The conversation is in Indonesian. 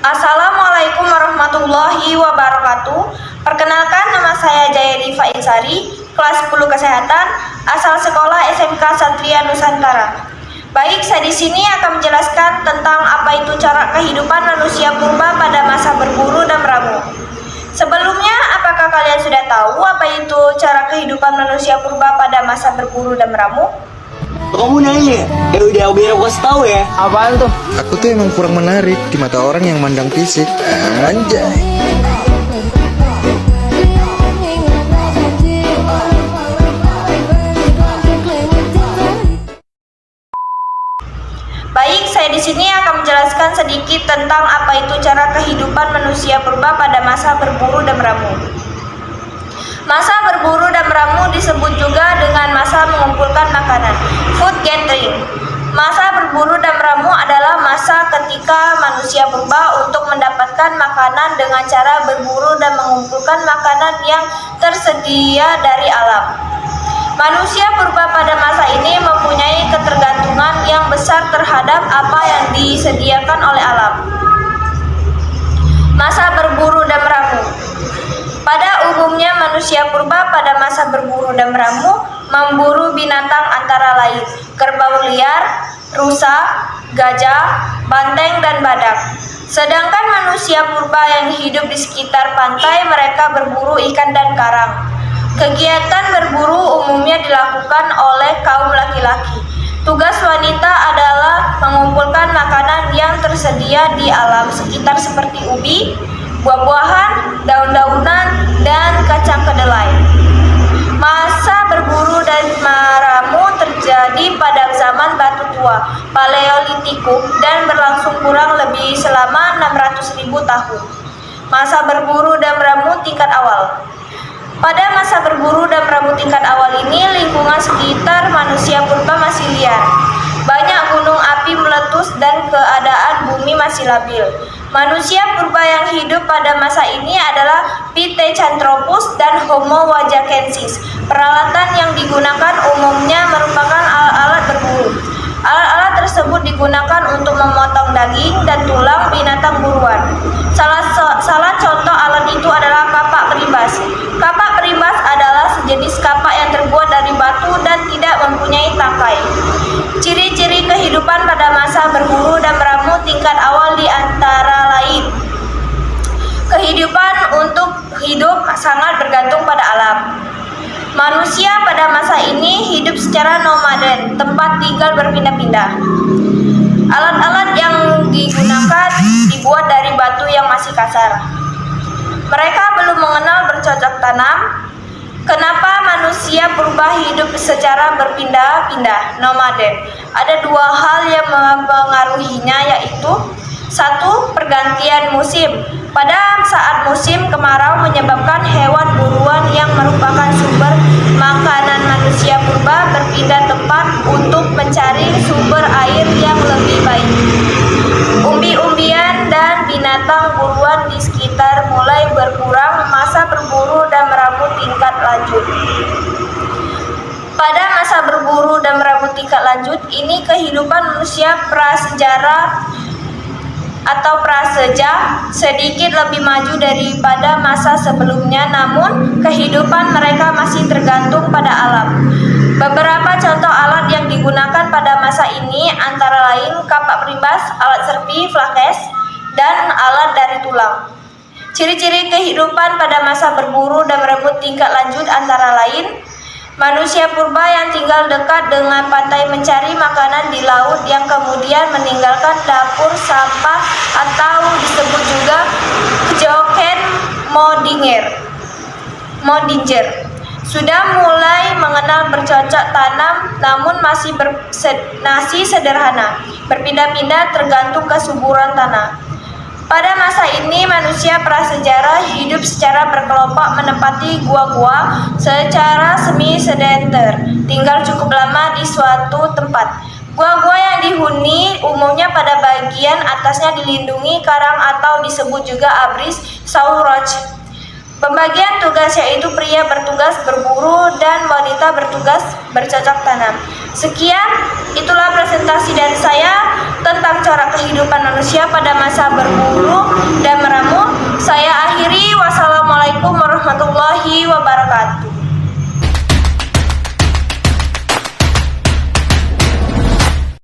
Assalamualaikum warahmatullahi wabarakatuh. Perkenalkan, nama saya Jaya Diva Insari, kelas 10 Kesehatan, asal sekolah SMK Satria Nusantara. Baik, saya di sini akan menjelaskan tentang apa itu cara kehidupan manusia purba pada masa berburu dan meramu. Sebelumnya, apakah kalian sudah tahu apa itu cara kehidupan manusia purba pada masa berburu dan meramu? Kamu nanya, udah biar aku kasih tahu ya. Apaan tuh? Aku tuh emang kurang menarik di mata orang yang mandang fisik. Anjay. Baik, saya di sini akan menjelaskan sedikit tentang apa itu cara kehidupan manusia purba pada masa berburu dan meramu. Masa berburu dan meramu disebut juga dengan masa mengumpulkan makanan, food gathering. Masa berburu dan meramu adalah masa ketika manusia purba untuk mendapatkan makanan dengan cara berburu dan mengumpulkan makanan yang tersedia dari alam. Manusia purba pada masa ini mempunyai ketergantungan yang besar terhadap apa yang disediakan oleh alam. Masa berburu dan meramu. Pada umumnya manusia purba pada masa berburu dan meramu memburu binatang antara lain kerbau liar, rusa, gajah, banteng, dan badak. Sedangkan manusia purba yang hidup di sekitar pantai mereka berburu ikan dan karang. Kegiatan berburu umumnya dilakukan oleh kaum laki-laki. Tugas wanita adalah mengumpulkan makanan yang tersedia di alam sekitar seperti ubi, buah-buahan, daun-daunan, dan kacang kedelai. Masa berburu dan meramu terjadi pada zaman Batu Tua, Paleolitikum, dan berlangsung kurang lebih selama 600.000 tahun. Masa berburu dan meramu tingkat awal. Pada masa berburu dan meramu tingkat awal ini, lingkungan sekitar manusia purba masih liar. Banyak gunung api meletus dan keadaan bumi masih labil. Manusia purba yang hidup pada masa ini adalah Pithecanthropus dan Homo wajachensis. Peralatan yang digunakan umumnya merupakan alat-alat berburu. Alat-alat tersebut digunakan untuk memotong daging dan tulang binatang buruan. Salah contoh alat itu adalah kapak perimbas. Kapak perimbas adalah sejenis kapak yang terbuat dari batu dan tidak mempunyai tangkai. Ciri-ciri kehidupan pada masa berburu dan meramu tingkat awal di antara lain: kehidupan untuk hidup sangat bergantung pada alam. Manusia pada masa ini hidup secara nomaden, tempat tinggal berpindah-pindah. Alat-alat yang digunakan dibuat dari batu yang masih kasar. Mereka belum mengenal bercocok tanam. Kenapa manusia purba hidup secara berpindah-pindah, nomaden? Ada dua hal yang mempengaruhinya, yaitu: satu, pergantian musim. Pada saat musim kemarau menyebabkan hewan buruan yang merupakan sumber makanan manusia purba berpindah tempat untuk mencari sumber air yang lebih baik. Umbi-umbian dan binatang buruan di sekitar mulai berkurang. Masa berburu dan meramu tingkat lanjut. Pada masa berburu dan meramu tingkat lanjut ini, kehidupan manusia prasejarah atau praseja sedikit lebih maju daripada masa sebelumnya, namun kehidupan mereka masih tergantung pada alam. Beberapa contoh alat yang digunakan pada masa ini antara lain kapak perimbas, alat serpi, flakes, dan alat dari tulang. Ciri-ciri kehidupan pada masa berburu dan meramu tingkat lanjut antara lain: manusia purba yang tinggal dekat dengan pantai mencari makanan di laut yang kemudian meninggalkan dapur sampah atau disebut juga Kejoken Modinger. Sudah mulai mengenal bercocok tanam, namun masih sederhana, berpindah-pindah tergantung kesuburan tanah. Pada masa ini manusia prasejarah hidup secara berkelompok menempati gua-gua secara semi-sedenter, tinggal cukup lama di suatu tempat. Gua-gua yang dihuni umumnya pada bagian atasnya dilindungi karang atau disebut juga abris sauroch. Pembagian tugas yaitu pria bertugas berburu dan wanita bertugas bercocok tanam. Sekian, itulah presentasi dari saya tentang cara kehidupan manusia pada masa berburu